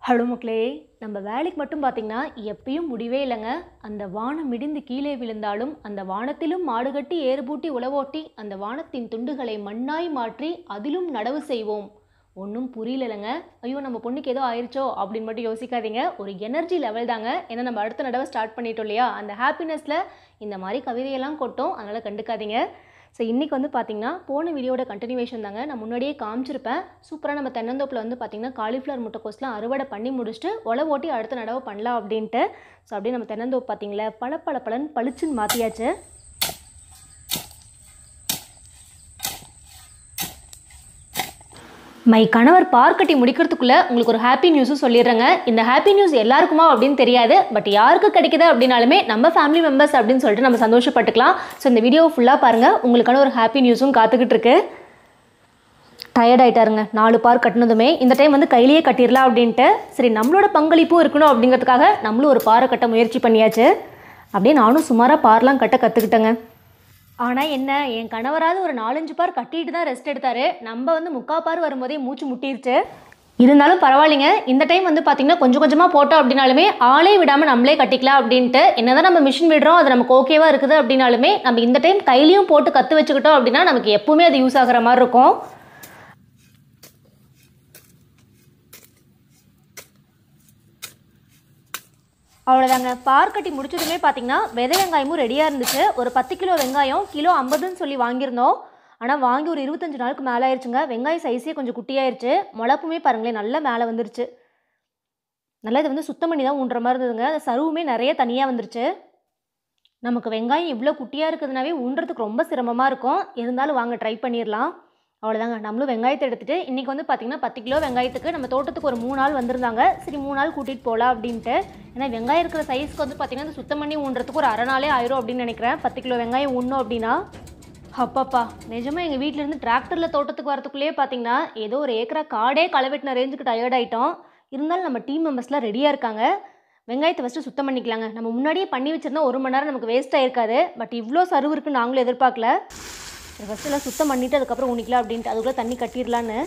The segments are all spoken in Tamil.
ஹலோ மக்களே, நம்ம வேலைக்கு மட்டும் பார்த்தீங்கன்னா எப்பயும் முடிவே இல்லைங்க. அந்த வானம் இடிந்து கீழே விழுந்தாலும் அந்த வானத்திலும் மாடு கட்டி ஏறு பூட்டி உழவோட்டி அந்த வானத்தின் துண்டுகளை மண்ணாய் மாற்றி அதிலும் நடவு செய்வோம். ஒன்றும் புரியலங்க. ஐயோ நம்ம பொண்ணுக்கு ஏதோ ஆயிடுச்சோ அப்படின்னு மட்டும் யோசிக்காதீங்க. ஒரு எனர்ஜி லெவல் தாங்க. ஏன்னா நம்ம அடுத்த நடவை ஸ்டார்ட் பண்ணிட்டோம் இல்லையா, அந்த ஹாப்பினஸில் இந்த மாதிரி கவிதையெல்லாம் கொட்டும். அதனால் கண்டுக்காதீங்க. ஸோ இன்றைக்கி வந்து பார்த்திங்கன்னா போன வீடியோட கண்டினியூவேஷன் தாங்க. நான் முன்னாடியே காமிச்சிருப்பேன். சூப்பராக நம்ம தென்னந்தோப்பில் வந்து பார்த்திங்கன்னா காலிஃப்ளவர் முட்டைக்கோஸ்லாம் அறுவடை பண்ணி முடிச்சுட்டு ஒலை ஓட்டி அடுத்த நடவை பண்ணலாம் அப்படின்ட்டு. ஸோ அப்படியே நம்ம தென்னந்தோப்பு பார்த்திங்களா பல பளிச்சுன்னு மாற்றியாச்சு. மை கணவர் பார்க்கட்டி முடிக்கிறதுக்குள்ளே உங்களுக்கு ஒரு ஹாப்பி நியூஸும் சொல்லிடுறேங்க. இந்த ஹாப்பி நியூஸ் எல்லாருக்குமா அப்படின்னு தெரியாது, பட் யாருக்கு கிடைக்குது அப்படின்னாலுமே நம்ம ஃபேமிலி மெம்பர்ஸ் அப்படின்னு சொல்லிட்டு நம்ம சந்தோஷப்பட்டுக்கலாம். ஸோ இந்த வீடியோவை ஃபுல்லாக பாருங்கள், உங்களுக்கான ஒரு ஹாப்பி நியூஸும் காத்துக்கிட்டு இருக்கு. டயர்ட் ஆகிட்டாருங்க 4 பார் கட்டினதுமே. இந்த டைம் வந்து கையிலேயே கட்டிடலாம் அப்படின்ட்டு. சரி நம்மளோட பங்களிப்பும் இருக்கணும் அப்படிங்கிறதுக்காக நம்மளும் ஒரு பாறை கட்ட முயற்சி பண்ணியாச்சு. அப்படியே நானும் சுமாராக பார்லாம் கட்ட கற்றுக்கிட்டேங்க. ஆனால் என்ன, என் கணவராது ஒரு 4-5 பார் கட்டிட்டு தான் ரெஸ்ட் எடுத்தார். நம்ம வந்து 3/4 பார் வரும்போதே மூச்சு முட்டிருச்சு. இருந்தாலும் பரவாயில்லைங்க. இந்த டைம் வந்து பார்த்திங்கன்னா கொஞ்சம் கொஞ்சமாக போட்டோம் அப்படின்னாலுமே ஆளே விடாமல் நம்மளே கட்டிக்கலாம் அப்படின்ட்டு. என்ன தான் நம்ம மிஷின் விடுறோம், அது நமக்கு ஓகேவாக இருக்குது அப்படின்னாலுமே நம்ம இந்த டைம் கையிலையும் போட்டு கற்று வச்சுக்கிட்டோம் அப்படின்னா நமக்கு எப்போவுமே அது யூஸ் ஆகிற மாதிரி இருக்கும். அவ்வளோதாங்க. பார் கட்டி முடிச்சதுமே பார்த்தீங்கன்னா விதை வெங்காயமும் ரெடியாக இருந்துச்சு. ஒரு 10 கிலோ வெங்காயம் கிலோ 50ன்னு சொல்லி வாங்கியிருந்தோம். ஆனால் வாங்கி ஒரு 25 நாளுக்கு மேலே ஆயிடுச்சுங்க. வெங்காயம் சைஸே கொஞ்சம் குட்டியாயிருச்சு. முளப்புமே பாருங்களேன் நல்லா மேலே வந்துருச்சு. நல்லா இது வந்து சுத்தம் பண்ணி தான் ஊன்ற மாதிரி இருந்ததுங்க. அந்த சருவுமே நிறைய தனியாக வந்துருச்சு. நமக்கு வெங்காயம் இவ்வளோ குட்டியாக இருக்குதுனாவே ஊன்றதுக்கு ரொம்ப சிரமமாக இருக்கும். இருந்தாலும் வாங்க ட்ரை பண்ணிடலாம். அவ்வளோதாங்க. நம்மளும் வெங்காயத்தை எடுத்துகிட்டு இன்றைக்கி வந்து பார்த்திங்கன்னா 10 கிலோ வெங்காயத்துக்கு நம்ம தோட்டத்துக்கு ஒரு 3 நாள் வந்திருந்தாங்க. சரி 3 நாள் கூட்டிகிட்டு போகலாம் அப்படின்ட்டு. ஏன்னா வெங்காயம் இருக்கிற சைஸ்க்கு வந்து பார்த்திங்கன்னா சுத்தம் பண்ணி ஊன்றதுக்கு ஒரு அரை நாளே ஆயிரும் அப்படின்னு நினைக்கிறேன். 10 கிலோ வெங்காயம் ஊன்றோம் அப்படின்னா. அப்பப்பா நிஜமாக எங்கள் வீட்டிலேருந்து டிராக்டரில் தோட்டத்துக்கு வரத்துக்குள்ளேயே பார்த்திங்கன்னா ஏதோ ஒரு ஏக்கரா காடே களவெட்டின ரேஞ்சுக்கு டயர்ட் ஆகிட்டோம். இருந்தாலும் நம்ம டீம் மெம்பர்ஸ்லாம் ரெடியாக இருக்காங்க. வெங்காயத்தை ஃபஸ்ட்டு சுத்தம் பண்ணிக்கலாங்க. நம்ம முன்னாடியே பண்ணி வச்சுருந்தா 1 மணி நேரம் நமக்கு வேஸ்ட் ஆகிருக்காது. பட் இவ்வளோ சருவு இருக்குன்னு நாங்களும் எதிர்பார்க்கல. ஃபஸ்ட்டு எல்லாம் சுத்தம் பண்ணிவிட்டு அதுக்கப்புறம் ஊனிக்கலாம் அப்படின்ட்டு. அதுக்குள்ளே தண்ணி கட்டிடலான்னு.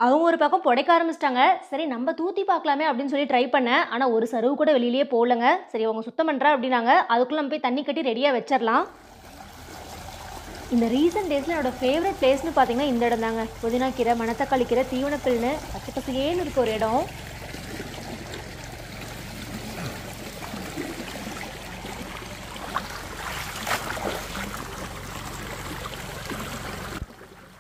அவங்க ஒரு பக்கம் புடைக்க ஆரம்பிச்சிட்டாங்க. சரி நம்ம தூத்தி பார்க்கலாமே அப்படின்னு சொல்லி ட்ரை பண்ணேன். ஆனால் ஒரு சருவு கூட வெளியிலேயே போகலங்க. சரி அவங்க சுத்தம் பண்ணுறா அப்படின்னாங்க. அதுக்குள்ளே நம்ம போய் தண்ணி கட்டி ரெடியாக வச்சிடலாம். இந்த ரீசன்ட் டேஸில் என்னோடய ஃபேவரட் பிளேஸ்னு பார்த்தீங்கன்னா இந்த இடம் தாங்க. புதினா கீரை, மணத்தக்காளி கீரை, தீவனப்பில்னு பச்சை பசையேன்னு இருக்க ஒரு இடம்.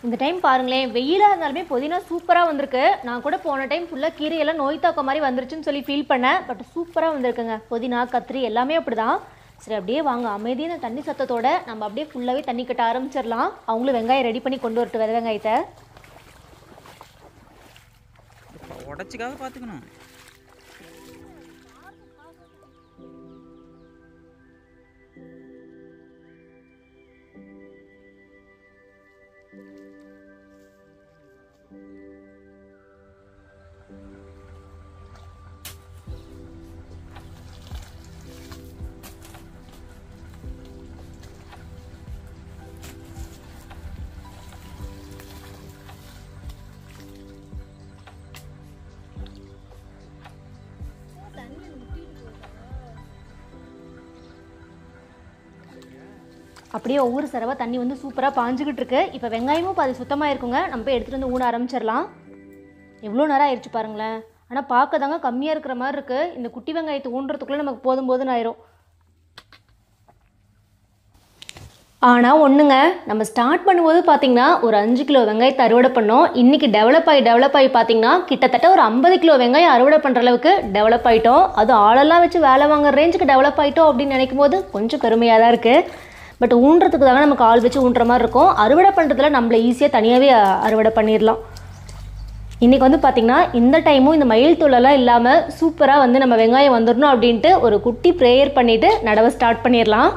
இந்த டைம் பாருங்களேன் வெயிலாக இருந்தாலுமே புதினா சூப்பராக வந்திருக்கு. நான் கூட போன டைம் ஃபுல்லாக கீரையெல்லாம் நோய் தாக்க மாதிரி வந்துருச்சுன்னு சொல்லி ஃபீல் பண்ணேன். பட் சூப்பராக வந்திருக்குங்க. புதினா கத்திரி எல்லாமே அப்படி தான். சரி அப்படியே வாங்க அமைதியாக இந்த தண்ணி சத்தத்தோடு நம்ம அப்படியே ஃபுல்லாகவே தண்ணி கட்ட ஆரம்பிச்சிடலாம். அவங்களும் வெங்காயம் ரெடி பண்ணி கொண்டு வரட்டு வித வெங்காயத்தை உடச்சிக்காக பார்த்துக்கணும். அப்படியே ஒவ்வொரு சரவா தண்ணி வந்து சூப்பராக பாஞ்சுக்கிட்டு இருக்கு. இப்போ வெங்காயமும் பாதி சுத்தமாக இருக்குங்க. நம்ம போய் எடுத்துகிட்டு வந்து ஊன ஆரம்பிச்சிடலாம். எவ்வளோ நேரம் ஆயிடுச்சு பாருங்களேன். ஆனால் பார்க்க தாங்க கம்மியாக இருக்கிற மாதிரி இருக்குது. இந்த குட்டி வெங்காயத்தை ஊன்றதுக்குள்ளே நமக்கு போதும்னு ஆயிரும். ஆனால் ஒன்றுங்க, நம்ம ஸ்டார்ட் பண்ணும்போது பார்த்திங்கன்னா ஒரு 5 கிலோ வெங்காயத்தை அறுவடை பண்ணோம். இன்றைக்கி டெவலப் ஆகி பார்த்திங்கன்னா கிட்டத்தட்ட ஒரு 50 கிலோ வெங்காயம் அறுவடை பண்ணுற அளவுக்கு டெவலப் ஆகிட்டோம். அது ஆளெல்லாம் வச்சு வேலை வாங்குற ரேஞ்சுக்கு டெவலப் ஆகிட்டோம் அப்படின்னு நினைக்கும் போது கொஞ்சம் பெருமையாக தான் இருக்குது. பட் ஊன்றதுக்கு தாங்க நமக்கு ஆள் வச்சு ஊன்ற மாதிரி இருக்கும். அறுவடை பண்ணுறதுல நம்மளை ஈஸியாக தனியாகவே அறுவடை பண்ணிடலாம். இன்றைக்கி வந்து பார்த்திங்கன்னா இந்த டைமும் இந்த மயில் தொல்லெல்லாம் இல்லாமல் சூப்பராக வந்து நம்ம வெங்காயம் வந்துடணும் அப்படின்ட்டு ஒரு குட்டி ப்ரேயர் பண்ணிவிட்டு நடவை ஸ்டார்ட் பண்ணிடலாம்.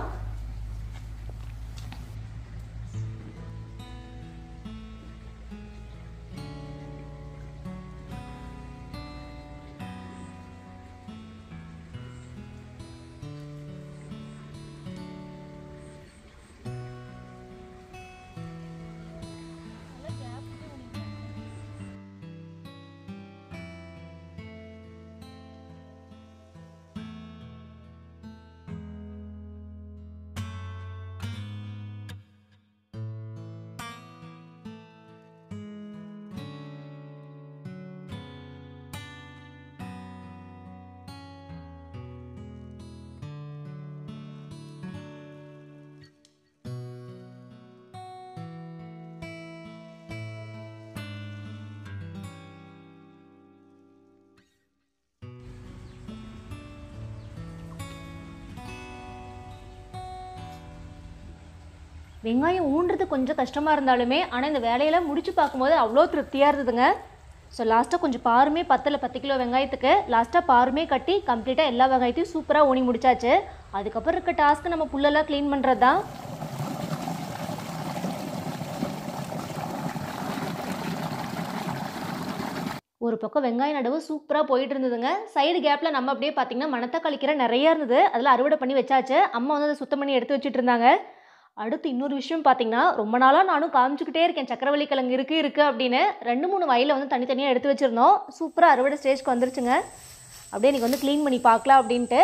வெங்காயம் ஊன்றது கொஞ்சம் கஷ்டமாக இருந்தாலுமே ஆனால் இந்த வேலையெல்லாம் முடிச்சு பார்க்கும்போது அவ்வளோ திருப்தியாக இருந்ததுங்க. ஸோ லாஸ்ட்டாக கொஞ்சம் பாருமே 10 கிலோ வெங்காயத்துக்கு லாஸ்ட்டாக பாருமே கட்டி கம்ப்ளீட்டாக எல்லா வெங்காயத்தையும் சூப்பராக ஊனி முடிச்சாச்சு. அதுக்கப்புறம் இருக்க டாஸ்க்கு நம்ம புல்லெல்லாம் க்ளீன் பண்ணுறது தான். ஒரு பக்கம் வெங்காய நடவு சூப்பராக போயிட்டு இருந்ததுங்க. சைடு கேப்பில் நம்ம அப்படியே பார்த்தீங்கன்னா மணத்தக்காளி கீரை நிறைய இருந்தது. அதில் அறுவடை பண்ணி வச்சாச்சு. அம்மா வந்து அதை சுத்தம் பண்ணி எடுத்து வச்சுட்டு இருந்தாங்க. அடுத்து இன்னொரு விஷயம் பார்த்தீங்கன்னா, ரொம்ப நாளாக நானும் காமிச்சிக்கிட்டே இருக்கேன் சக்கரவள்ளி கிழங்கு இருக்குது அப்படின்னு. 2-3 வயலில் வந்து தனித்தனியாக எடுத்து வச்சுருந்தோம். சூப்பராக அறுவடை ஸ்டேஜ்க்கு வந்துருச்சுங்க. அப்படியே இன்றைக்கி வந்து க்ளீன் பண்ணி பார்க்கலாம் அப்படின்ட்டு.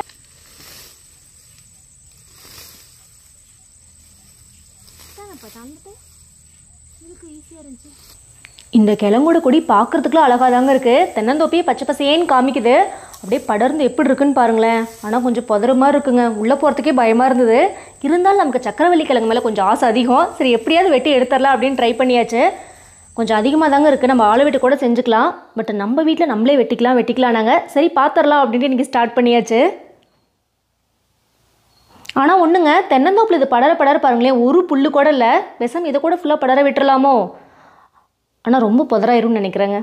ஈஸியாக இருந்துச்சு. இந்த கிழங்கோட கொடி பார்க்குறதுக்குலாம் அழகாக தாங்க இருக்குது. தென்னந்தோப்பியே பச்சை பசேன்னு காமிக்குது. அப்படியே படர்ந்து எப்படி இருக்குன்னு பாருங்களேன். ஆனால் கொஞ்சம் புதற மாதிரி இருக்குங்க. உள்ளே போகிறதுக்கே பயமாக இருந்தது. இருந்தாலும் நமக்கு சக்கரவள்ளி கிழங்கு மேலே கொஞ்சம் ஆசை அதிகம். சரி எப்படியாவது வெட்டி எடுத்துடலாம் அப்படின்னு ட்ரை பண்ணியாச்சு. கொஞ்சம் அதிகமாக தாங்க இருக்குது. நம்ம ஆளை வெட்டி கூட செஞ்சுக்கலாம். பட் நம்ம வீட்டில் நம்மளே வெட்டிக்கலாம் நாங்கள். சரி பார்த்துடலாம் அப்படின்ட்டு இன்றைக்கி ஸ்டார்ட் பண்ணியாச்சு. ஆனால் ஒன்றுங்க, தென்னந்தோப்பில் இது படர பாருங்களேன். ஒரு புல்லு கூட இல்லை. விஷம் இதை கூட ஃபுல்லாக படர விட்டுறலாமோ? ஆனால் ரொம்ப புதராயிரும்னு நினைக்கிறேங்க.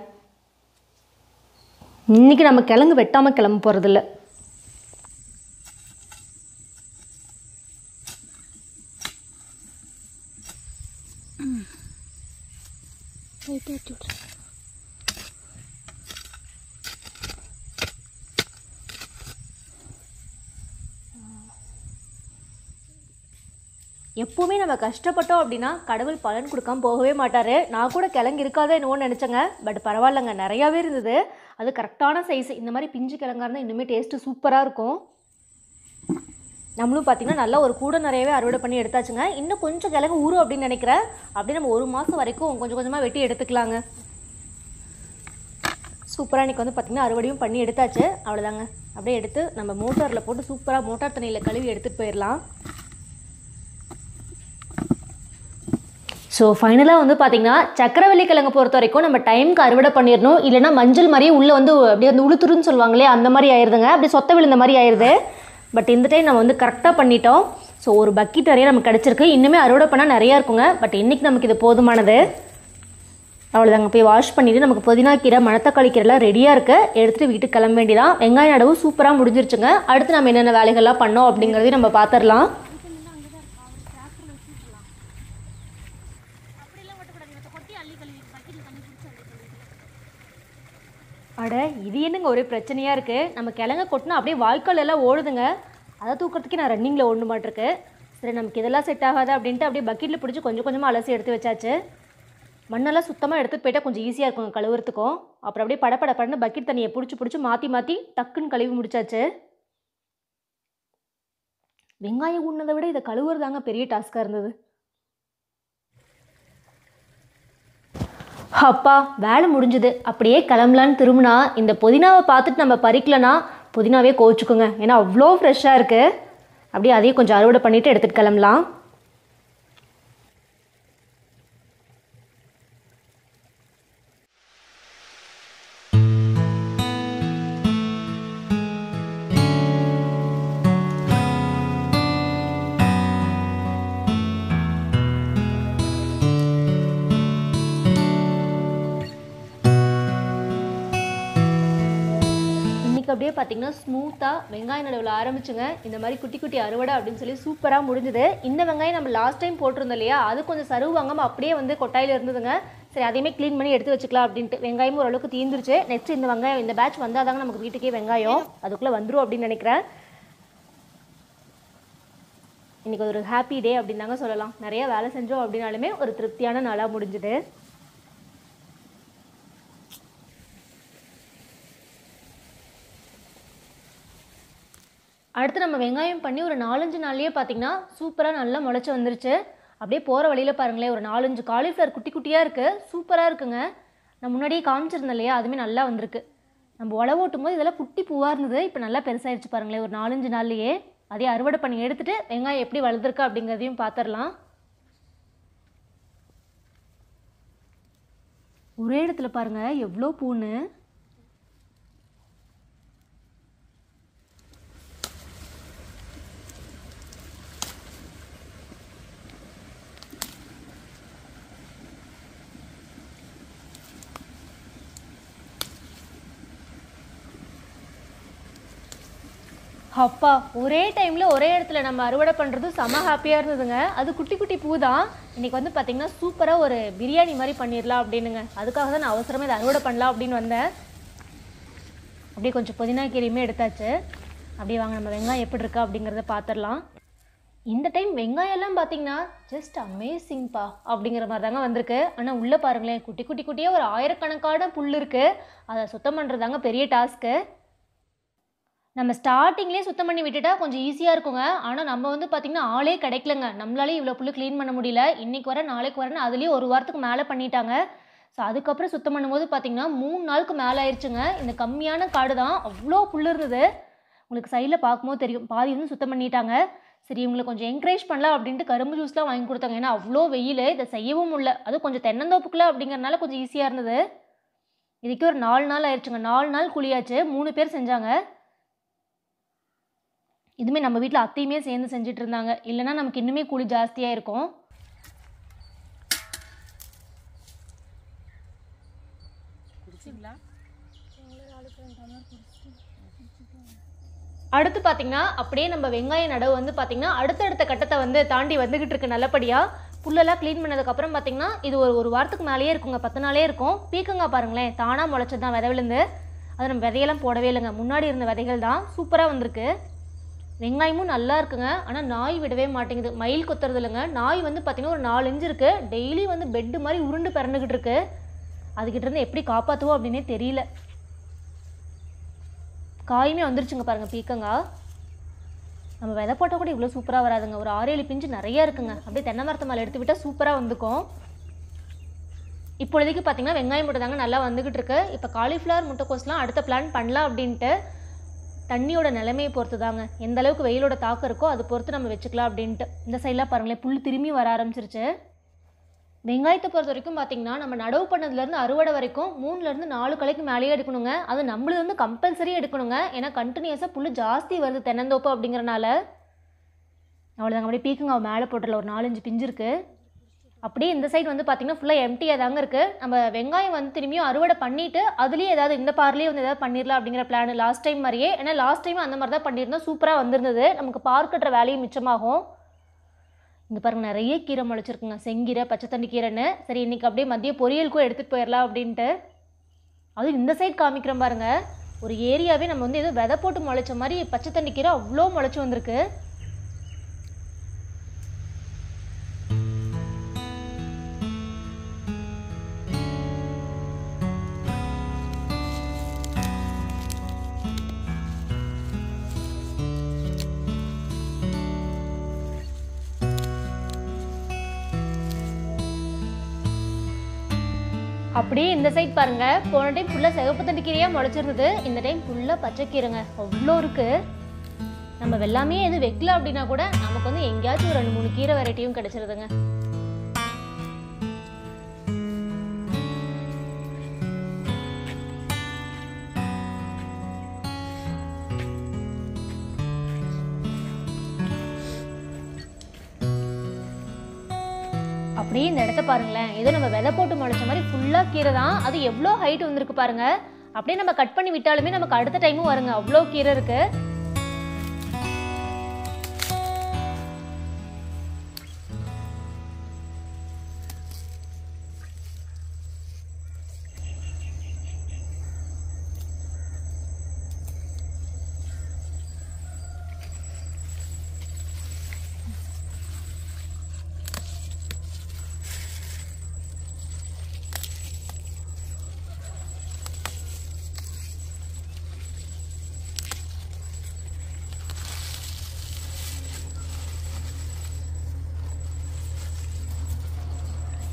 இன்றைக்கி நம்ம கிழங்கு வெட்டாமல் கிளம்ப போகிறதில்ல. எப்போவுமே நம்ம கஷ்டப்பட்டோம் அப்படின்னா கடவுள் பலன் கொடுக்காம போகவே மாட்டார். நான் கூட கிழங்கு இருக்காதே என்னவோன்னு நினச்சேங்க. பட் பரவாயில்லைங்க, நிறையாவே இருந்தது. அது கரெக்டான சைஸ். இந்த மாதிரி பிஞ்சு கிழங்கா இருந்தால் இன்னுமே டேஸ்ட்டு சூப்பராக இருக்கும். நம்மளும் பார்த்திங்கன்னா நல்லா ஒரு கூட நிறையவே அறுவடை பண்ணி எடுத்தாச்சுங்க. இன்னும் கொஞ்சம் கிழங்கு ஊறும் அப்படின்னு நினைக்கிறேன். அப்படியே நம்ம 1 மாதம் வரைக்கும் கொஞ்சம் கொஞ்சமாக வெட்டி எடுத்துக்கலாங்க. சூப்பராக இன்றைக்கி வந்து பார்த்திங்கன்னா அறுவடையும் பண்ணி எடுத்தாச்சு. அவ்வளோதாங்க. அப்படியே எடுத்து நம்ம மோட்டாரில் போட்டு சூப்பராக மோட்டார் தண்ணியில் கழுவி எடுத்துகிட்டு போயிடலாம். ஸோ ஃபைனலாக வந்து பார்த்திங்கன்னா சக்கரவள்ளி கிழங்கு பொறுத்த வரைக்கும் நம்ம டைமுக்கு அறுவடை பண்ணிடணும். இல்லைனா மஞ்சள் மாதிரியே உள்ளே வந்து அப்படியே வந்து உளுத்துருன்னு சொல்லுவாங்களே அந்த மாதிரி ஆயிடுதுங்க. அப்படியே சொத்த விழுந்த மாதிரி ஆயிடுது. பட் இந்த டைம் நம்ம வந்து கரெக்டாக பண்ணிட்டோம். ஸோ ஒரு பக்கெட் நிறைய நமக்கு கிடச்சிருக்கு. இன்னுமே அறுவடை பண்ணால் நிறையா இருக்குங்க. பட் இன்றைக்கி நமக்கு இது போதுமானது. அவ்வளோதாங்க. போய் வாஷ் பண்ணிவிட்டு நமக்கு புதினா கீரை மணத்தக்காளி கீரைலாம் ரெடியாக இருக்குது. எடுத்துகிட்டு வீட்டுக்கு கிளம்ப வேண்டியதான். வெங்காய நடவு சூப்பராக முடிஞ்சிருச்சுங்க. அடுத்து நம்ம என்னென்ன வேலைகள்லாம் பண்ணோம் அப்படிங்கிறதையும் நம்ம பார்த்துடலாம். அட இது என்னங்க ஒரு பிரச்சனையாக இருக்குது. நம்ம கிழங்க கொட்டினா அப்படியே வாய்க்கால் எல்லாம் ஓடுதுங்க. அதை தூக்கிறதுக்கே நான் ரன்னிங்கில் ஓட மாட்டிருக்கு. சரி நமக்கு இதெல்லாம் செட் ஆகாது அப்படின்ட்டு அப்படியே பக்கெட்டில் பிடிச்சி கொஞ்சம் கொஞ்சமாக அலசி எடுத்து வச்சாச்சு. மண்ணெல்லாம் சுத்தமாக எடுத்துகிட்டு போயிட்டால் கொஞ்சம் ஈஸியாக இருக்குங்க கழுவுறதுக்கும். அப்புறம் அப்படியே படப்படன்னு பக்கெட் தண்ணியை பிடிச்சி மாற்றி டக்குன்னு கழுவி முடிச்சாச்சு. வெங்காயம் ஊன்னதை விட இதை கழுவுறதாங்க பெரிய டாஸ்காக இருந்தது. அப்பா வேலை முடிஞ்சுது. அப்படியே கிளம்பலான்னு திரும்பினா இந்த புதினாவை பார்த்துட்டு நம்ம பறிக்கலனா புதினாவே கோவிச்சுக்குங்க. ஏன்னா அவ்வளோ ஃப்ரெஷ்ஷாக இருக்குது. அப்படியே அதையும் கொஞ்சம் அறுவடை பண்ணிவிட்டு எடுத்துகிட்டு கிளம்பலாம். அப்படியே பார்த்தீங்கன்னா ஸ்மூத்தாக வெங்காய நடவில் ஆரம்பிச்சுங்க. இந்த மாதிரி குட்டி குட்டி அறுவடை அப்படின்னு சொல்லி சூப்பராக முடிஞ்சுது. இந்த வெங்காயம் நம்ம லாஸ்ட் டைம் போட்டிருந்தோம் இல்லையா, அது கொஞ்சம் சருவு வாங்காமல் அப்படியே வந்து கொட்டாயில் இருந்ததுங்க. சரி அதையுமே க்ளீன் பண்ணி எடுத்து வச்சுக்கலாம் அப்படின்ட்டு. வெங்காயமும் ஓரளவுக்கு தீந்துருச்சு. நெக்ஸ்ட் இந்த வெங்காயம் இந்த பேட்ச் வந்தால் தாங்க நமக்கு வீட்டுக்கே வெங்காயம் அதுக்குள்ளே வந்துடும் அப்படின்னு நினைக்கிறேன். இன்றைக்கி ஒரு ஹாப்பி டே அப்படின்னு தாங்க சொல்லலாம். நிறைய வேலை செஞ்சோம் அப்படின்னாலுமே ஒரு திருப்தியான நாளாக முடிஞ்சுது. அடுத்து நம்ம வெங்காயம் பண்ணி ஒரு 4-5 நாள்லேயே பார்த்திங்கன்னா சூப்பராக நல்லா முளைச்சி வந்துருச்சு. அப்படியே போகிற வழியில் பாருங்களேன் ஒரு 4-5 காலிஃப்ளவர் குட்டி குட்டியாக இருக்குது. சூப்பராக இருக்குங்க. நான் முன்னாடியே காமிச்சிருந்தேன் இல்லையா, அதுவுமே நல்லா வந்திருக்கு. நம்ம உழவு ஓட்டும் போது இதெல்லாம் குட்டி பூவாக இருந்தது. இப்போ நல்லா பெருசாகிடுச்சு பாருங்களேன் ஒரு 4-5 நாள்லேயே. அதே அறுவடை பண்ணி எடுத்துகிட்டு வெங்காயம் எப்படி வளர்ந்துருக்கு அப்படிங்கிறதையும் பார்த்துடலாம். ஒரே இடத்துல பாருங்கள் எவ்வளோ பூன்னு. அப்பா ஒரே டைமில் ஒரே இடத்துல நம்ம அறுவடை பண்ணுறது செம ஹாப்பியாக இருந்ததுங்க. அது குட்டி குட்டி பூ தான். இன்றைக்கி வந்து பார்த்திங்கன்னா சூப்பராக ஒரு பிரியாணி மாதிரி பண்ணிடலாம் அப்படின்னுங்க. அதுக்காக தான் நான் அவசரமாக இதை அறுவடை பண்ணலாம் அப்படின்னு வந்தேன். அப்படியே கொஞ்சம் புதினா கீரையுமே எடுத்தாச்சு. அப்படியே வாங்க நம்ம வெங்காயம் எப்படி இருக்கா அப்படிங்கிறத பார்த்துடலாம். இந்த டைம் வெங்காயம்லாம் பார்த்திங்கன்னா ஜஸ்ட் அமேசிங்ப்பா அப்படிங்கிற மாதிரி தாங்க வந்திருக்கு. ஆனால் உள்ளே பாருங்களேன், குட்டி குட்டி குட்டியாக ஒரு ஆயிரக்கணக்கான புல் இருக்குது. அதை சுத்தம் பண்ணுறதாங்க பெரிய டாஸ்க்கு. நம்ம ஸ்டார்டிங்லேயே சுத்தம் பண்ணி விட்டுட்டா கொஞ்சம் ஈஸியாக இருக்குங்க. ஆனால் நம்ம வந்து பார்த்திங்கன்னா ஆளே கிடைக்கலங்க. நம்மளாலே இவ்வளோ புல் க்ளீன் பண்ண முடியல. இன்றைக்கி வர நாளைக்கு வரேன்னு அதுலேயே ஒரு வாரத்துக்கு மேலே பண்ணிட்டாங்க. ஸோ அதுக்கப்புறம் சுத்தம் பண்ணும்போது பார்த்திங்கன்னா 3 நாளுக்கு மேலே ஆயிடுச்சுங்க. இந்த கம்மியான காடு தான் அவ்வளோ புல் இருந்தது. உங்களுக்கு சைடில் பார்க்கும்போது தெரியும், பாதி வந்து சுத்தம் பண்ணிட்டாங்க. சரி இவங்களை கொஞ்சம் என்கரேஜ் பண்ணலாம் அப்படின்ட்டு கரும்பு ஜூஸ்லாம் வாங்கி கொடுத்தாங்க. ஏன்னா அவ்வளோ வெயில், இதை செய்யவும் முடியல. அதுவும் கொஞ்சம் தென்னந்தோப்புக்குள்ள அப்படிங்கிறனால கொஞ்சம் ஈஸியாக இருந்தது. இதுக்கே ஒரு 4 நாள் ஆயிடுச்சுங்க. 4 நாள் கூலியாச்சு. 3 பேர் செஞ்சாங்க. இதுவுமே நம்ம வீட்டில் அத்தையுமே சேர்ந்து செஞ்சுட்டு இருந்தாங்க. இல்லைனா நமக்கு இன்னுமே கூலி ஜாஸ்தியாக இருக்கும். அடுத்து பார்த்தீங்கன்னா அப்படியே நம்ம வெங்காய நடவு வந்து பார்த்தீங்கன்னா அடுத்தடுத்த கட்டத்தை வந்து தாண்டி வந்துக்கிட்டு இருக்கு. நல்லபடியாக புல்லெல்லாம் க்ளீன் பண்ணதுக்கப்புறம் பார்த்தீங்கன்னா இது ஒரு வாரத்துக்கு மேலேயே இருக்குங்க. 10 நாளே இருக்கும். பீக்கங்காய் பாருங்களேன், தானாக முளைச்சது தான் விதை விழுந்து. அது நம்ம விதையெல்லாம் போடவே இல்லைங்க. முன்னாடி இருந்த விதைகள் தான் சூப்பராக வந்திருக்கு. வெங்காயமும் நல்லா இருக்குங்க. ஆனால் நாய் விடவே மாட்டேங்குது. மயில் கொத்துறது இல்லைங்க. நாய் வந்து பார்த்திங்கன்னா ஒரு 4 இன்ச்சு இருக்குது. டெய்லி வந்து பெட்டு மாதிரி உருண்டு பிறந்துக்கிட்டு இருக்கு. அதுக்கிட்ட இருந்து எப்படி காப்பாற்றுவோம் அப்படின்னே தெரியல. காயுமே வந்துருச்சுங்க பாருங்கள் பீக்கங்காய். நம்ம விதை போட்டால் கூட இவ்வளோ சூப்பராக வராதுங்க. ஒரு 6-7 பிஞ்சு நிறையா இருக்குங்க. அப்படியே தென்னை மரத்தை மேலே எடுத்து விட்டால் சூப்பராக வந்துக்கும். இப்பொழுதைக்கு பார்த்திங்கன்னா வெங்காயம் மட்டும் தாங்க நல்லா வந்துக்கிட்டு இருக்கு. இப்போ காலிஃப்ளவர் முட்டைக்கோஸ்லாம் அடுத்த பிளான் பண்ணலாம் அப்படின்ட்டு. தண்ணியோட நிலைமையை பொறுத்து தாங்க, எந்த அளவுக்கு வெயிலோட தாக்கம் இருக்கோ அது பொறுத்து நம்ம வச்சுக்கலாம் அப்படின்ட்டு. இந்த சைடெலாம் பாருங்களேன், புல் திரும்பி வர ஆரம்பிச்சிருச்சு. வெங்காயத்தை பொறுத்த வரைக்கும் பார்த்திங்கன்னா நம்ம நடவு பண்ணதுலேருந்து அறுவடை வரைக்கும் 3லேருந்து 4 களைக்கு மேலேயே எடுக்கணுங்க. அது நம்மளது வந்து கம்பல்சரி எடுக்கணுங்க. ஏன்னா கண்டினியூஸாக புல் ஜாஸ்தி வருது தென்னந்தோப்பு அப்படிங்கிறனால. அவ்வளோதாங்க. அப்படியே பீக்கங்காய் மேலே போட்டுடல. ஒரு 4-5 பிஞ்சு இருக்குது. அப்படியே இந்த சைடு வந்து பார்த்திங்கன்னா ஃபுல்லாக எம்டியாக தாங்க இருக்குது. நம்ம வெங்காயம் வந்து திரும்பியும் அறுவடை பண்ணிவிட்டு அதுலேயே ஏதாவது இந்த பார்லேயே வந்து எதாவது பண்ணிடலாம் அப்படிங்கிற பிளான் லாஸ்ட் டைம் மாதிரியே. ஏன்னா லாஸ்ட் டைம் அந்த மாதிரி தான் பண்ணியிருந்தோம். சூப்பராக வந்திருந்தது. நமக்கு பார் கட்டுற வேலையும் மிச்சமாகும். இங்கே பாருங்கள், நிறைய கீரை முளைச்சிருக்குங்க. செங்கீரை, பச்சை தண்ணி கீரைன்னு. சரி இன்றைக்கி அப்படியே மதிய பொரியலுக்கும் எடுத்துகிட்டு போயிடலாம் அப்படின்ட்டு. அதுவும் இந்த சைடு காமிக்கிறோம் பாருங்கள். ஒரு ஏரியாவே நம்ம வந்து ஏதோ விதை போட்டு முளைச்ச மாதிரி பச்சை தண்ணி கீரை அவ்வளோ முளைச்சி வந்திருக்கு. அப்படியே இந்த சைட் பாருங்க, போன டைம் ஃபுல்லாக சிவப்பு தண்டு கீரையாக முளைச்சிருந்தது. இந்த டைம் ஃபுல்லாக பச்சை கீரைங்க. அவ்வளோ இருக்குது. நம்ம வெள்ளாமே எதுவும் வைக்கல அப்படின்னா கூட நமக்கு வந்து எங்கேயாச்சும் ஒரு 2-3 கீரை வெரைட்டியும் கிடைச்சிருதுங்க. அப்படியே இந்த இடத்த பாருங்களேன், ஏதோ நம்ம விதை போட்டு முளைச்ச மாதிரி ஃபுல்லாக கீரை தான். அது எவ்வளோ ஹைட் வந்திருக்கு பாருங்க. அப்படியே நம்ம கட் பண்ணி விட்டாலுமே நமக்கு அடுத்த டைமும் வருங்க. அவ்வளோ கீரை இருக்கு.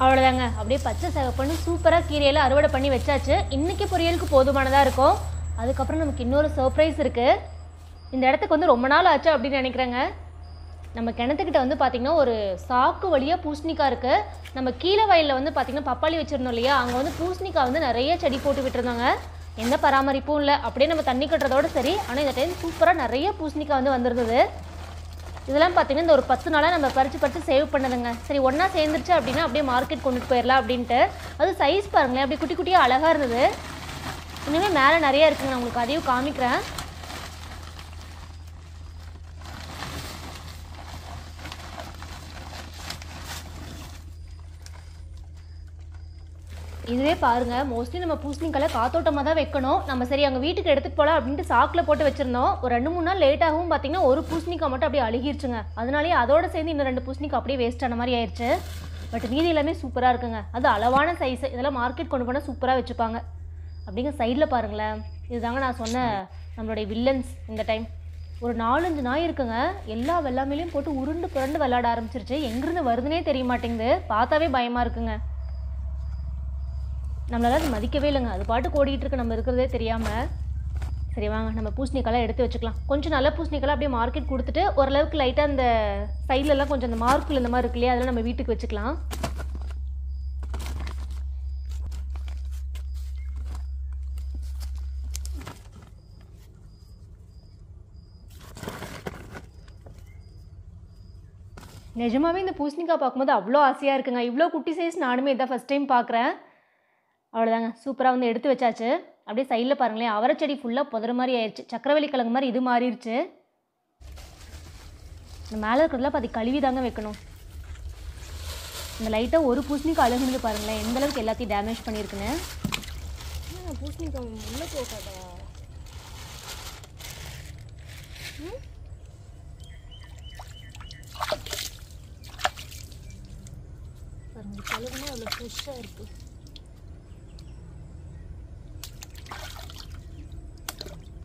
அவ்வளோதாங்க. அப்படியே பச்சை சிவப்புன்னு சூப்பராக கீரையில் அறுவடை பண்ணி வச்சாச்சு. இன்றைக்கி பொரியலுக்கு போதுமானதாக இருக்கும். அதுக்கப்புறம் நமக்கு இன்னொரு சர்ப்ரைஸ் இருக்குது. இந்த இடத்துக்கு வந்து ரொம்ப நாள் ஆச்சு அப்படின்னு நினைக்கிறேங்க. நம்ம கிணத்துக்கிட்ட வந்து பார்த்திங்கன்னா ஒரு சாக்கு வழியாக பூசணிக்காய் இருக்குது. நம்ம கீழே வயலில் வந்து பார்த்திங்கன்னா பப்பாளி வச்சுருந்தோம் இல்லையா, அங்கே வந்து பூசணிக்காய் வந்து நிறைய செடி போட்டு விட்டுருந்தாங்க. எந்த பராமரிப்பும் இல்லை. அப்படியே நம்ம தண்ணி கட்டுறதோடு சரி. ஆனால் இந்த டைம் சூப்பராக நிறைய பூசணிக்காய் வந்து வந்திருந்தது. இதெல்லாம் பார்த்திங்கன்னா இந்த ஒரு 10 நாளாக நம்ம பறித்து சேவ் பண்ணதுங்க. சரி ஒன்றா சேர்ந்துருச்சு அப்படின்னா அப்படியே மார்க்கெட் கொண்டுட்டு போயிடலாம் அப்படின்ட்டு. அது சைஸ் பாருங்களேன், அப்படியே குட்டி குட்டியாக அழகாக இருந்தது. இன்னுமே மேலே நிறையா இருக்குங்க. நான் உங்களுக்கு அதையும் காமிக்கிறேன். இதுவே பாருங்கள், மோஸ்ட்லி நம்ம பூசணிக்காய் காத்தோட்டமாக தான் வைக்கணும். நம்ம சரி அங்கே வீட்டுக்கு எடுத்துகிட்டு போகலாம் அப்படின்ட்டு சாக்கில் போட்டு வச்சுருந்தோம். ஒரு 2-3 நாள் லேட்டாகவும் பார்த்தீங்கன்னா ஒரு பூசணிக்காய் மட்டும் அப்படியே அழுகிருச்சுங்க. அதனாலேயே அதோட சேர்ந்து இன்னும் 2 பூசணிக்காய் அப்படியே வேஸ்ட் ஆன மாதிரி ஆயிடுச்சு. பட் மீதி எல்லாமே சூப்பராக இருக்குங்க. அது அளவான சைஸு. இதெல்லாம் மார்க்கெட் கொண்டு போனால் சூப்பராக வச்சுப்பாங்க. அப்படிங்க சைடில் பாருங்களேன், இதுதாங்க நான் சொன்ன நம்மளுடைய வில்லன்ஸ். இந்த டைம் ஒரு 4-5 நாய் இருக்குங்க. எல்லா வெள்ளாமையிலையும் போட்டு உருண்டு புரண்டு விளையாட ஆரம்பிச்சிருச்சு. எங்கேருந்து வருதுன்னே தெரிய மாட்டேங்குது. பார்த்தாவே பயமாக இருக்குங்க. நம்மளால அது மதிக்கவே இல்லைங்க. அது பாட்டு ஓடிக்கிட்டு இருக்கு, நம்ம இருக்கிறதே தெரியாமல். சரி வாங்க, நம்ம பூசணிக்காய் எடுத்து வச்சுக்கலாம். கொஞ்சம் நல்ல பூசணிக்காய் அப்படியே மார்க்கெட் கொடுத்துட்டு ஓரளவுக்கு லைட்டாக அந்த சைட்லலாம் கொஞ்சம் அந்த மார்க்கில் இந்த மாதிரி இருக்கு இல்லையா, அதெல்லாம் நம்ம வீட்டுக்கு வச்சுக்கலாம். நிஜமாவே இந்த பூசணிக்காய் பார்க்கும்போது அவ்வளோ ஆசையாக இருக்குங்க. இவ்வளோ குட்டி சைஸ் நானுமே இதான் ஃபஸ்ட் டைம் பார்க்குறேன். அவ்வளோதாங்க, சூப்பராக வந்து எடுத்து வச்சாச்சு. அப்படியே சைடில் பாருங்களேன், அவரை செடி ஃபுல்லாக புதற மாதிரி ஆயிடுச்சு. சக்கரவள்ளி கிழங்கு மாதிரி இது மாறிடுச்சு. இந்த மேலே இருக்கிறதுலாம் பாதி கழுவி தாங்க வைக்கணும். இந்த லைட்டாக ஒரு பூசணிக்காய் அழுகுனது பாருங்களேன், எந்த அளவுக்கு எல்லாத்தையும் டேமேஜ் பண்ணியிருக்குன்னு. பூசணிக்காய் உள்ளே போகாதா? பாருங்க, கழுகுனா அவ்வளோ ஃப்ரெஷ்ஷாக இருக்குது.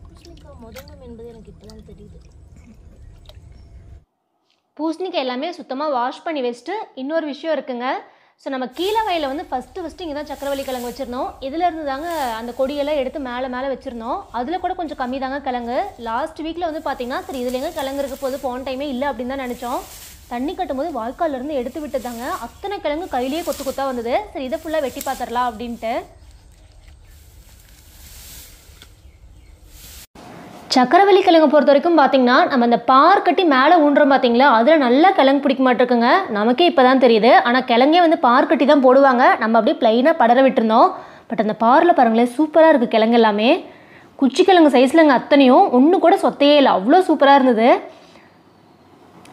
பூசணிக்காய் முதங்கம் என்பது எனக்கு இப்போ தான் தெரியுது. பூசணிக்காய் எல்லாமே சுத்தமாக வாஷ் பண்ணி வச்சுட்டு இன்னொரு விஷயம் இருக்குங்க. ஸோ நம்ம கீழே வயலில் வந்து ஃபஸ்ட்டு இங்கே தான் சக்கரவள்ளி கிழங்கு வச்சுருந்தோம். இதிலேருந்து தாங்க அந்த கொடியெல்லாம் எடுத்து மேலே வச்சுருந்தோம். அதில் கூட கொஞ்சம் கம்மி தாங்க கிழங்கு. லாஸ்ட் வீக்கில் வந்து பார்த்திங்கன்னா சரி இதில் எங்கே கிழங்கு இருக்க போது, போன டைமே இல்லை அப்படின்னு தான் நினச்சோம். தண்ணி கட்டும்போது வாய்க்காலிலேருந்து எடுத்து விட்டுதாங்க அத்தனை கிழங்கு கையிலேயே கொத்தாக வந்தது. சரி இதை ஃபுல்லாக வெட்டி பார்த்துடலாம் அப்படின்ட்டு. சக்கரவள்ளி கிழங்கு பொறுத்த வரைக்கும் பார்த்திங்கன்னா நம்ம இந்த பார் கட்டி மேலே ஊன்றோம் பார்த்திங்களா, அதில் நல்லா கிழங்கு பிடிக்க மாட்டிருக்குங்க. நமக்கே இப்போ தான் தெரியுது. ஆனால் கிழங்கே வந்து பார் கட்டி தான் போடுவாங்க. நம்ம அப்படியே ப்ளைனாக படர விட்டுருந்தோம். பட் அந்த பாரில் பாருங்களேன், சூப்பராக இருக்குது கிழங்கு எல்லாமே. குச்சி கிழங்கு சைஸ்லங்க அத்தனையும், ஒன்று கூட சொத்தையே இல்லை, அவ்வளோ சூப்பராக இருந்தது.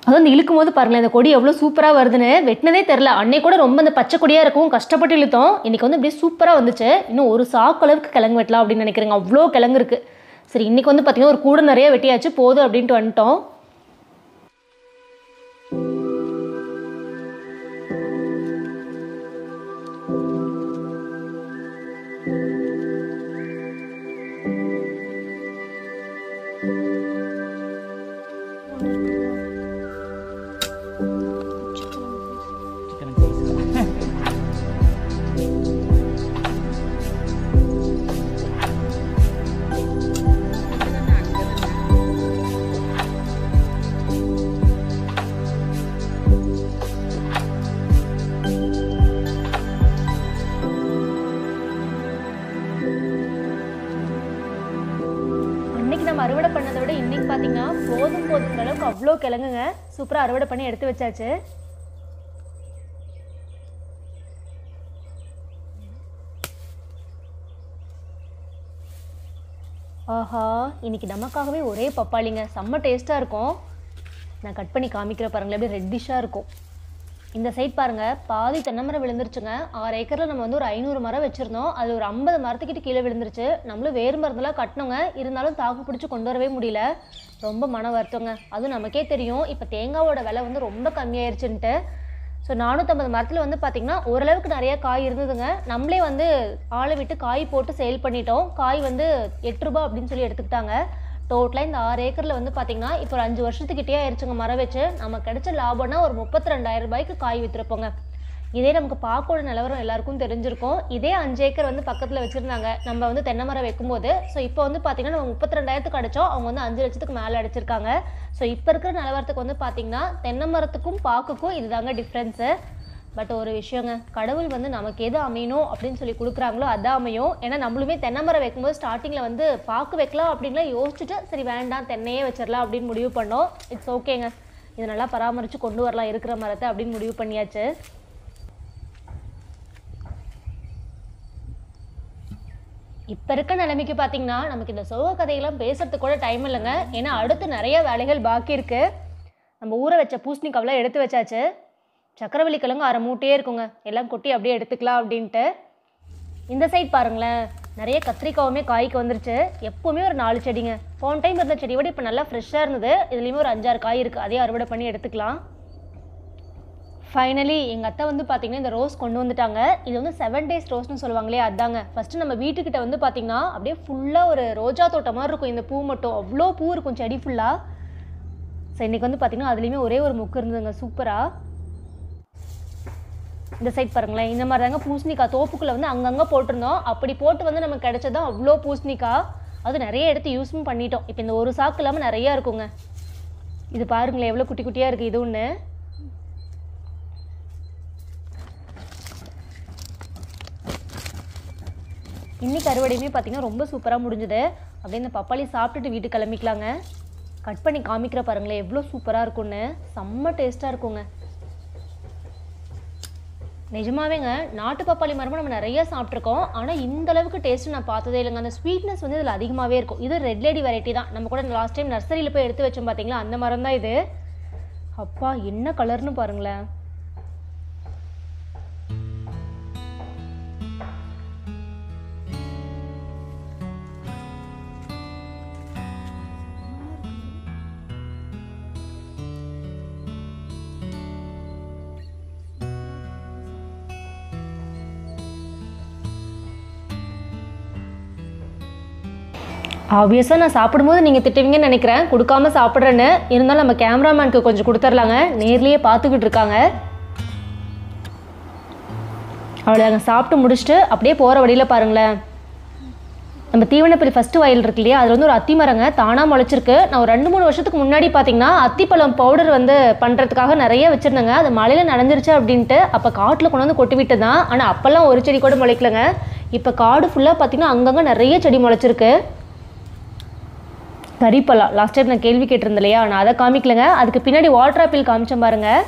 அதுவும் அந்த இழுக்கும் போது பாருங்களேன், இந்த கொடி எவ்வளோ சூப்பராக வருதுன்னு வெட்டினதே தெரில. அன்னை கூட ரொம்ப அந்த பச்சை கொடியாக இருக்கும், கஷ்டப்பட்டு இழுத்தோம். இன்றைக்கி வந்து அப்படியே சூப்பராக வந்துச்சு. இன்னும் ஒரு சாக்கு அளவுக்கு கிழங்கு வெட்டலாம் அப்படின்னு நினைக்கிறேங்க, அவ்வளோ கிழங்கு இருக்குது. சரி இன்றைக்கி வந்து பார்த்திங்கன்னா ஒரு கூட நிறைய வெட்டியாச்சு போதும் அப்படின்ட்டு வந்துட்டோம். அறுவடை பண்ணதை விட இன்னைக்கு பார்த்தீங்கன்னா போதுங்கிற அளவுக்கு அவ்வளோ கிழங்குங்க. சூப்பராக அறுவடை பண்ணி எடுத்து வச்சாச்சு. ஆஹா, இன்னைக்கு நமக்காகவே ஒரே பப்பாளிங்க, செம்ம டேஸ்ட்டாக இருக்கும். நான் கட் பண்ணி காமிக்கிற பாருங்களேன், அப்படியே ரெட்டிஷாக இருக்கும். இந்த சைட் பாருங்கள், பாதி தென்னை மரம் விழுந்துருச்சுங்க. 6 ஏக்கரில் நம்ம வந்து ஒரு 500 மரம் வச்சுருந்தோம். அதில் ஒரு 50 மரத்துக்கிட்ட கீழே விழுந்துருச்சு. நம்மளும் வேறு மருந்தெல்லாம் கட்டினோங்க, இருந்தாலும் தாக்கு பிடிச்சி கொண்டு வரவே முடியல. ரொம்ப மன வருத்தங்க. அதுவும் நமக்கே தெரியும் இப்போ தேங்காவோட விலை வந்து ரொம்ப கம்மியாயிருச்சுன்ட்டு. ஸோ 450 மரத்தில் வந்து பார்த்திங்கன்னா ஓரளவுக்கு நிறையா காய் இருந்ததுங்க. நம்மளே வந்து ஆளை விட்டு காய் போட்டு சேல் பண்ணிட்டோம். காய் வந்து 8 ரூபா அப்படின்னு சொல்லி எடுத்துக்கிட்டாங்க. டோட்டலாக இந்த 6 ஏக்கரில் வந்து பார்த்திங்கன்னா இப்போ ஒரு 5 வருஷத்துக்கிட்டே ஆயிடுச்சுங்க மரம் வச்சு. நமக்கு கிடைச்ச லாபம்னா ஒரு 32,000 ரூபாய்க்கு காய் விற்றுருப்போங்க. இதே நமக்கு பாக்கோட நிலவரம் எல்லாருக்கும் தெரிஞ்சிருக்கும். இதே 5 ஏக்கர் வந்து பக்கத்தில் வச்சுருந்தாங்க நம்ம வந்து தென்னை மரம் வைக்கும்போது. ஸோ இப்போ வந்து பார்த்திங்கன்னா நம்ம 32,000க்கு அடித்தோம், அவங்க வந்து 5 லட்சத்துக்கு மேலே அடிச்சிருக்காங்க. ஸோ இப்போ இருக்கிற நிலவரத்துக்கு வந்து பார்த்திங்கன்னா தென்னை மரத்துக்கும் பாக்குக்கும் இதுதாங்க டிஃப்ரென்ஸு. பட் ஒரு விஷயங்க, கடவுள் வந்து நமக்கு எது அமையணும் அப்படின்னு சொல்லி கொடுக்குறாங்களோ அதான் அமையும். ஏன்னா நம்மளுமே தென்னை மரம் வைக்கும்போது ஸ்டார்டிங்கில் வந்து பாக்கு வைக்கலாம் அப்படின்லாம் யோசிச்சுட்டு சரி வேண்டாம் தென்னையே வச்சிடலாம் அப்படின்னு முடிவு பண்ணோம். இட்ஸ் ஓகேங்க, இது நல்லா பராமரித்து கொண்டு வரலாம் இருக்கிற மரத்தை அப்படின்னு முடிவு பண்ணியாச்சு. இப்போ இருக்க நிலைமைக்கு பார்த்தீங்கன்னா நமக்கு இந்த சோக கதையெல்லாம் பேசுறதுக்கு கூட டைம் இல்லைங்க. ஏன்னா அடுத்து நிறைய வேலைகள் பாக்கி இருக்குது. நம்ம ஊற வச்ச பூசணிக்காவெல்லாம் எடுத்து வச்சாச்சு. சக்கரவள்ளி கிழங்கு 1/2 மூட்டையே இருக்குங்க, எல்லாம் கொட்டி அப்படியே எடுத்துக்கலாம் அப்படின்ட்டு. இந்த சைட் பாருங்களேன், நிறைய கத்திரிக்காவுமே காய்க்கு வந்துருச்சு. எப்போவுமே ஒரு 4 செடிங்க. போன டைம் இருந்த செடியை விட இப்போ நல்லா ஃப்ரெஷ்ஷாக இருந்தது. இதுலேயுமே ஒரு 5-6 காய் இருக்குது. அதே அறுவடை பண்ணி எடுத்துக்கலாம். ஃபைனலி எங்கள் அத்தை வந்து பார்த்திங்கன்னா இந்த ரோஸ் கொண்டு வந்துட்டாங்க. இது வந்து 7 days ரோஸ்னு சொல்லுவாங்களே, அதாங்க. ஃபஸ்ட்டு நம்ம வீட்டுக்கிட்ட வந்து பார்த்திங்கன்னா அப்படியே ஃபுல்லாக ஒரு ரோஜா தோட்டம் மாதிரி இருக்கும். இந்த பூ மட்டும் அவ்வளோ பூ இருக்கும் செடி ஃபுல்லாக. ஸோ இன்றைக்கி வந்து பார்த்திங்கன்னா அதுலேயுமே ஒரே ஒரு மொக்கு இருந்ததுங்க சூப்பராக. இந்த சைட் பாருங்களேன், இந்த மாதிரி தாங்க பூசணிக்காய் தோப்புக்குள்ளே வந்து அங்கங்கே போட்டிருந்தோம். அப்படி போட்டு வந்து நமக்கு கிடைச்சதான் அவ்வளோ பூசணிக்காய். அது நிறைய எடுத்து யூஸும் பண்ணிட்டோம். இப்போ இந்த ஒரு சாக்கு இல்லாமல் நிறையா இருக்குங்க. இது பாருங்களேன் எவ்வளோ குட்டி குட்டியாக இருக்குது. இது ஒன்று. இன்றைக்கி அறுவடையுமே பார்த்திங்கன்னா ரொம்ப சூப்பராக முடிஞ்சுது. அப்படியே இந்த பப்பாளி சாப்பிட்டுட்டு வீட்டுக்கு கிளம்பிக்கலாங்க. கட் பண்ணி காமிக்கிற பாருங்களேன் எவ்வளோ சூப்பராக இருக்கும்னு. செம்ம டேஸ்ட்டாக இருக்குங்க. நிஜமாவேங்க நாட்டு பப்பாளி மரமும் நம்ம நிறைய சாப்பிட்ருக்கோம். ஆனால் இந்த அளவுக்கு டேஸ்ட்டு நான் பார்த்ததே இல்லைங்க. அந்த ஸ்வீட்னஸ் வந்து இதில் அதிகமாகவே இருக்கும். இது ரெட் லேடி வெரைட்டி தான். நம்ம கூட லாஸ்ட் டைம் நர்சரியில் போய் எடுத்து வச்சோம் பார்த்தீங்களா, அந்த மரம் தான் இது. அப்பா என்ன கலர்னு பாருங்களேன். ஆப்வியஸாக நான் சாப்பிடும்போது நீங்கள் திட்டுவீங்கன்னு நினைக்கிறேன், கொடுக்காம சாப்பிட்றேன்னு. இருந்தாலும் நம்ம கேமராமேனுக்கு கொஞ்சம் கொடுத்துர்லாங்க, நேர்லேயே பார்த்துக்கிட்டு இருக்காங்க. அவ்வளோதாங்க, சாப்பிட்டு முடிச்சுட்டு அப்படியே போகிற வழியில் பாருங்களேன், நம்ம தீவனப்பள்ளி ஃபஸ்ட்டு வயல் இருக்கு இல்லையா, அதில் வந்து ஒரு அத்தி மரங்க தானாக முளைச்சிருக்கு. நான் ஒரு 2-3 வருஷத்துக்கு முன்னாடி பார்த்தீங்கன்னா அத்திப்பழம் பவுடர் வந்து பண்ணுறதுக்காக நிறைய வச்சுருந்தேங்க. அது மழையில் நனைஞ்சிருச்சு அப்படின்ட்டு அப்போ காட்டில் கொண்டு வந்து கொட்டி விட்டு தான். ஆனால் அப்போல்லாம் ஒரு செடி கூட முளைக்கலங்க. இப்போ காடு ஃபுல்லாக பார்த்தீங்கன்னா அங்கங்கே நிறைய செடி முளைச்சிருக்கு. கறிப்பழம் லாஸ்ட் டைம் நான் கேள்வி கேட்டிருந்தேன் இல்லையா, நான் அதை காமிக்கலைங்க. அதுக்கு பின்னாடி வாட்டர் ஆப்பிள் காமிச்சேன் பாருங்கள்.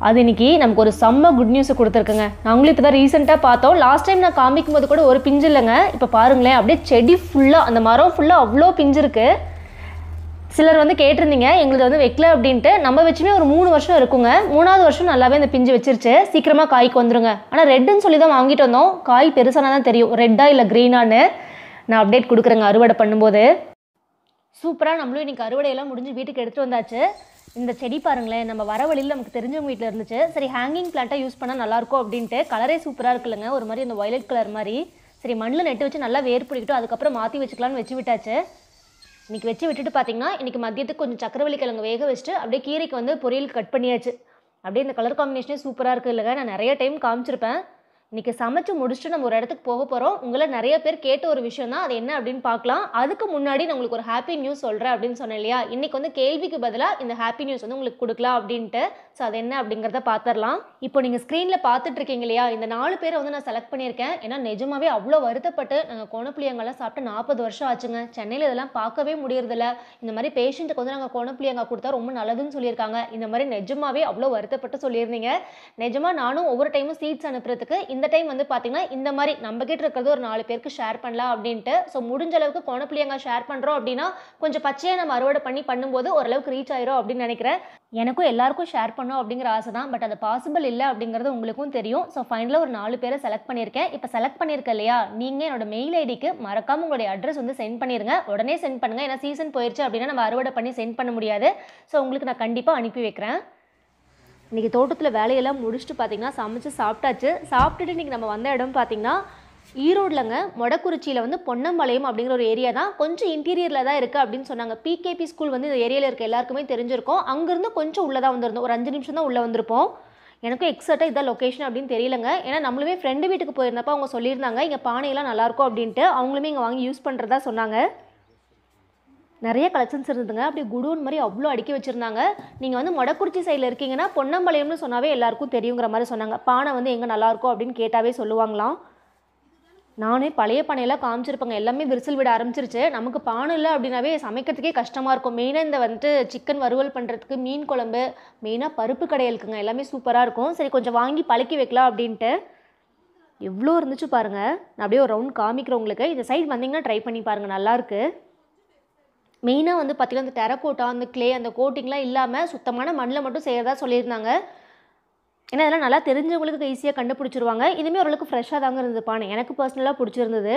அது இன்றைக்கி நமக்கு ஒரு செம்ம குட் நியூஸை கொடுத்துருக்குங்க. நாங்களும் இப்போ தான் ரீசெண்டாக பார்த்தோம். லாஸ்ட் டைம் நான் காமிக்கும் போது கூட ஒரு பிஞ்சு இல்லைங்க. இப்போ பாருங்களேன் அப்படியே செடி ஃபுல்லாக, அந்த மரம் ஃபுல்லாக அவ்வளோ பிஞ்சு இருக்குது. சிலர் வந்து கேட்டிருந்தீங்க எங்களுக்கு வந்து வைக்கல அப்படின்ட்டு. நம்ம வச்சுமே ஒரு 3 வருஷம் இருக்குங்க. 3ஆவது வருஷம் நல்லாவே இந்த பிஞ்சு வச்சிருச்சு. சீக்கிரமாக காய்க்கு வந்துருங்க. ஆனால் ரெட்டுன்னு சொல்லி தான் வாங்கிட்டு வந்தோம். காய் பெருசானா தான் தெரியும் ரெட்டா இல்லை க்ரீனான்னு. நான் அப்டேட் கொடுக்குறேங்க அறுவடை பண்ணும்போது. சூப்பராக நம்மளும் இன்றைக்கி அறுவடையெல்லாம் முடிஞ்சு வீட்டுக்கு எடுத்துகிட்டு வந்தாச்சு. இந்த செடி பாருங்களேன், நம்ம வர வழியில் நமக்கு தெரிஞ்சவங்க வீட்டில் இருந்துச்சு. சரி ஹேங்கிங் பிளான்ட்டாக யூஸ் பண்ணால் நல்லாயிருக்கும் அப்படின்ட்டு. கலரே சூப்பராக இருக்குல்லங்க, ஒரு மாதிரி அந்த வயலட் கலர் மாதிரி. சரி மண்ணில் நெட்டு வச்சு நல்லா வேர் பிடிக்கிட்டோம். அதுக்கப்புறம் மாற்றி வச்சுக்கலான்னு வச்சு விட்டாச்சு. இன்றைக்கி வச்சு விட்டுட்டு பார்த்தீங்கன்னா இன்றைக்கி மதியத்துக்கு கொஞ்சம் சக்கரவள்ளி கிழங்கு வேக வச்சுட்டு அப்படியே கீரைக்கு வந்து பொரியல் கட் பண்ணியாச்சு. அப்படியே இந்த கலர் காம்பினேஷனே சூப்பராக இருக்குது இல்லைங்க. நான் நிறைய டைம் காமிச்சிருப்பேன். இன்றைக்கி சமைச்சு முடிச்சுட்டு நம்ம ஒரு இடத்துக்கு போக போகிறோம். உங்களை நிறைய பேர் கேட்ட ஒரு விஷயம் தான், அது என்ன அப்படின்னு பார்க்கலாம். அதுக்கு முன்னாடி நான் உங்களுக்கு ஒரு ஹாப்பி நியூஸ் சொல்கிறேன் அப்படின்னு சொன்னேன் இல்லையா. இன்றைக்கி வந்து கேள்விக்கு பதிலாக இந்த ஹாப்பி நியூஸ் வந்து உங்களுக்கு கொடுக்கலாம் அப்படின்ட்டு. ஸோ அது என்ன அப்படிங்கிறத பார்த்துடலாம். இப்போ நீங்கள் ஸ்க்ரீனில் பார்த்துட்டு இருக்கீங்க இல்லையா, இந்த 4 பேரை வந்து நான் செலக்ட் பண்ணியிருக்கேன். ஏன்னா நிஜமாவே அவ்வளோ வருத்தப்பட்டு நாங்கள் கோணப்புளியங்காலாம் சாப்பிட்டு 40 வருஷம் ஆச்சுங்க. சென்னையில் இதெல்லாம் பார்க்கவே முடியறதில்ல. இந்த மாதிரி பேஷண்ட்டுக்கு வந்து நாங்கள் கோணப்புளியங்காய் கொடுத்தா ரொம்ப நல்லதுன்னு சொல்லியிருக்காங்க. இந்த மாதிரி நிஜமாவே அவ்வளோ வருத்தப்பட்டு சொல்லியிருந்தீங்க. நிஜமாக நானும் ஒவ்வொரு டைமும் சீட்ஸ் அனுப்புறதுக்கு இந்த டைம் வந்து பார்த்தீங்கன்னா இந்த மாதிரி நம்ம கிட்ட இருக்கிறது ஒரு 4 பேருக்கு ஷேர் பண்ணலாம் அப்படின்ட்டு. ஸோ முடிஞ்ச அளவுக்கு கோணப்புளியங்காய் ஷேர் பண்ணுறோம் அப்படின்னா கொஞ்சம் பச்சையாக நம்ம அறுவடை பண்ணும்போது ஓரளவுக்கு ரீச் ஆயிரும் அப்படின்னு நினைக்கிறேன். எனக்கும் எல்லாருக்கும் ஷேர் பண்ணோம் அப்படிங்கிற ஆசை தான். பட் அது பாசிபிள் இல்லை அப்படிங்கிறது உங்களுக்கும் தெரியும். ஸோ ஃபைனலாக ஒரு 4 பேரை செலக்ட் பண்ணியிருக்கேன். இப்போ செலக்ட் பண்ணியிருக்கேன் இல்லையா, நீங்கள் என்னோட மெயில் ஐடிக்கு மறக்காமல் உங்களுடைய அட்ரஸ் வந்து சென்ட் பண்ணிடுங்க. உடனே சென்ட் பண்ணுங்கள். ஏன்னா சீசன் போயிடுச்சு அப்படின்னா நம்ம அறுவடை பண்ணி சென்ட் பண்ண முடியாது. ஸோ உங்களுக்கு நான் கண்டிப்பாக அனுப்பி வைக்கிறேன். இன்றைக்கி தோட்டத்தில் வேலையெல்லாம் முடிச்சுட்டு பார்த்திங்கன்னா சமைச்சு சாப்பிட்டாச்சு. சாப்பிட்டுட்டு இன்றைக்கி நம்ம வந்த இடம் பார்த்திங்கன்னா ஈரோடுலங்க, மொடக்குறிச்சியில் வந்து பொன்னம்பாளையம் அப்படிங்கிற ஒரு ஏரியா தான். கொஞ்சம் இன்டீரியரில் தான் இருக்குது அப்படின்னு சொன்னாங்க. பிகேபி ஸ்கூல் வந்து இந்த ஏரியாவில் இருக்க எல்லாருக்குமே தெரிஞ்சிருக்கும். அங்கேருந்து கொஞ்சம் உள்ளே தான் வந்திருந்தோம். ஒரு 5 நிமிஷம் தான் உள்ளே வந்திருப்போம். எனக்கும் எக்ஸாக்டாக இதான் லொக்கேஷன் அப்படின்னு தெரியலங்க. ஏன்னா நம்மளுமே ஃப்ரெண்டு வீட்டுக்கு போயிருந்தப்போ அவங்க சொல்லியிருந்தாங்க இங்கே பானையெல்லாம் நல்லாயிருக்கும் அப்படின்ட்டு. அவங்களுமே இங்கே வாங்கி யூஸ் பண்ணுறதா சொன்னாங்க. நிறைய கலெக்ஷன்ஸ் இருந்ததுங்க. அப்படியே குடோன் மாதிரி அவ்வளோ அடுக்கி வச்சுருந்தாங்க. நீங்கள் வந்து மொடக்குறிச்சி சைடில் இருக்கீங்கன்னா பொன்னம்பாளையம்னு சொன்னாவே எல்லாருக்கும் தெரியுங்கிற மாதிரி சொன்னாங்க. பானை வந்து எங்கே நல்லாயிருக்கும் அப்படின்னு கேட்டாவே சொல்லுவாங்களாம். நானே பழைய பானையெல்லாம் காமிச்சிருப்பேங்க. எல்லாமே விரிசல் விட ஆரம்பிச்சிருச்சு. நமக்கு பானை இல்லை அப்படின்னாவே சமைக்கிறதுக்கே கஷ்டமாக இருக்கும். மெயினாக இந்த வந்துட்டு சிக்கன் வறுவல் பண்ணுறதுக்கு, மீன் குழம்பு, மெயினாக பருப்பு கடையலுக்குங்க எல்லாமே சூப்பராக இருக்கும். சரி கொஞ்சம் வாங்கி பழக்கி வைக்கலாம் அப்படின்ட்டு. எவ்வளோ இருந்துச்சு பாருங்கள். நான் அப்படியே ஒரு ரவுண்ட் காமிக்கிறேன் உங்களுக்கு. இந்த சைடு வந்தீங்கன்னா ட்ரை பண்ணி பாருங்கள், நல்லாயிருக்கு. மெயினாக வந்து பார்த்திங்கன்னா அந்த டெரக்கோட்டா, அந்த கிளே, அந்த கோட்டிங்லாம் இல்லாமல் சுத்தமான மண்ணில் மட்டும் செய்கிறதா சொல்லியிருந்தாங்க. ஏன்னா இதெல்லாம் நல்லா தெரிஞ்சவங்களுக்கு ஈஸியாக கண்டுபிடிச்சிருவாங்க. இதுவுமே ஓரளவுக்கு ஃப்ரெஷ்ஷாக தாங்க இருந்தது பானை. எனக்கு பர்சனலாக பிடிச்சிருந்தது.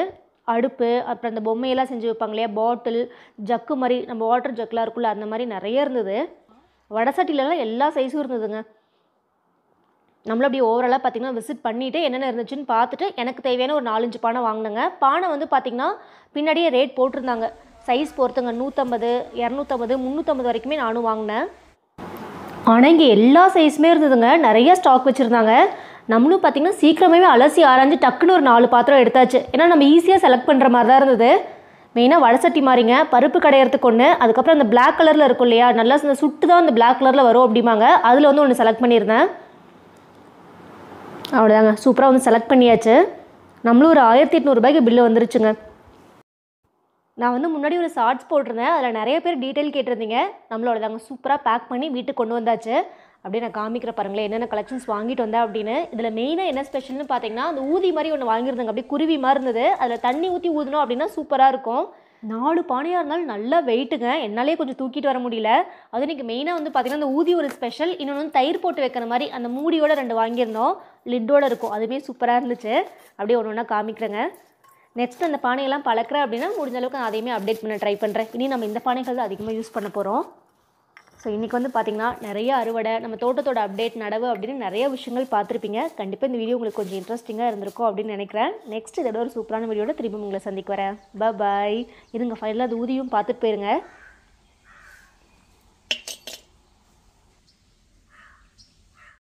அடுப்பு, அப்புறம் இந்த பொம்மையெல்லாம் செஞ்சு வைப்பாங்க இல்லையா, பாட்டில், ஜக்கு மாதிரி நம்ம வாட்டர் ஜக்லாம் இருக்குல்ல, அந்த மாதிரி நிறைய இருந்தது. வடை சட்டிலலாம் எல்லா சைஸும் இருந்ததுங்க. நம்மளும் அப்படியே ஓவராலாக பார்த்திங்கன்னா விசிட் பண்ணிவிட்டு என்னென்ன இருந்துச்சுன்னு பார்த்துட்டு எனக்கு தேவையான ஒரு 4-5 பானை வாங்கினேங்க. பானை வந்து பார்த்திங்கன்னா பின்னாடியே ரேட் போட்டிருந்தாங்க. சைஸ் பொறுத்துங்க 150, 250, 350 வரைக்குமே நானும் வாங்கினேன். ஆனால் இங்கே எல்லா சைஸுமே இருந்ததுங்க. நிறைய ஸ்டாக் வச்சுருந்தாங்க. நம்மளும் பார்த்திங்கன்னா சீக்கிரமாகவே அலசி ஆராய்ஞ்சு டக்குன்னு ஒரு 4 பாத்திரம் எடுத்தாச்சு. ஏன்னா நம்ம ஈஸியாக செலக்ட் பண்ணுற மாதிரி தான் இருந்தது. மெயினாக வடை சட்டி மாதிரிங்க, பருப்பு கடையிறதுக்கு ஒன்று, அதுக்கப்புறம் அந்த பிளாக் கலரில் இருக்கும் இல்லையா, நல்லா சுட்டு தான் அந்த பிளாக் கலரில் வரும் அப்படிம்பாங்க, அதில் வந்து ஒன்று செலக்ட் பண்ணியிருந்தேன். அவ்வளோதாங்க, சூப்பராக வந்து செலக்ட் பண்ணியாச்சு. நம்மளும் ஒரு 1800 ரூபாய்க்கு பில்லு வந்துருச்சுங்க. நான் வந்து முன்னாடி ஒரு ஷார்ட்ஸ் போட்டிருந்தேன், அதில் நிறைய பேர் டீட்டெயில் கேட்டிருந்தீங்க. நம்மளோட தாங்க சூப்பராக பேக் பண்ணி வீட்டுக்கு கொண்டு வந்தாச்சு. அப்படியே நான் காமிக்கிற பாருங்களேன் என்னென்ன கலெக்ஷன்ஸ் வாங்கிட்டு வந்தேன் அப்படின்னு. இதில் மெயினாக என்ன ஸ்பெஷல்னு பார்த்தீங்கன்னா, அந்த ஊதி மாதிரி ஒன்று வாங்கியிருந்தாங்க. அப்படியே குருவி மாதிரி இருந்தது. அதில் தண்ணி ஊற்றி ஊதணும் அப்படின்னா சூப்பராக இருக்கும். 4 பானையாக இருந்தாலும் நல்லா வெயிட்டுங்க. என்னாலே கொஞ்சம் தூக்கிட்டு வர முடியல. அது இன்றைக்கி மெயினாக வந்து பார்த்திங்கன்னா அந்த ஊதி ஒரு ஸ்பெஷல். இன்னொன்று வந்து தயிர் போட்டு வைக்கிற மாதிரி அந்த மூடியோட 2 வாங்கியிருந்தோம். லிட்டோடு இருக்கும். அதுவுமே சூப்பராக இருந்துச்சு. அப்படியே ஒன்று ஒன்றா காமிக்கிறேங்க. நெக்ஸ்ட் அந்த பானையெல்லாம் பழக்கிறேன் அப்படின்னா முடிஞ்ச அளவுக்கு நான் அதையுமே அப்டேட் பண்ண ட்ரை பண்ணுறேன். இனி நம்ம இந்த பானைகள் தான் அதிகமாக யூஸ் பண்ண போகிறோம். ஸோ இன்றைக்கி வந்து பார்த்திங்கன்னா நிறைய அறுவடை, நம்ம தோட்டத்தோட அப்டேட், நடவு அப்படின்னு நிறைய விஷயங்கள் பார்த்துருப்பீங்க. கண்டிப்பாக இந்த வீடியோ உங்களுக்கு கொஞ்சம் இன்ட்ரெஸ்டிங்காக இருந்திருக்கும் அப்படின்னு நினைக்கிறேன். நெக்ஸ்ட் இதோட ஒரு சூப்பரான வீடியோட திரும்பி உங்களை சந்திக்க வரேன். பாய். இருங்க ஃபைனலாக அது ஊதியும் பார்த்துட்டு போயிருங்க.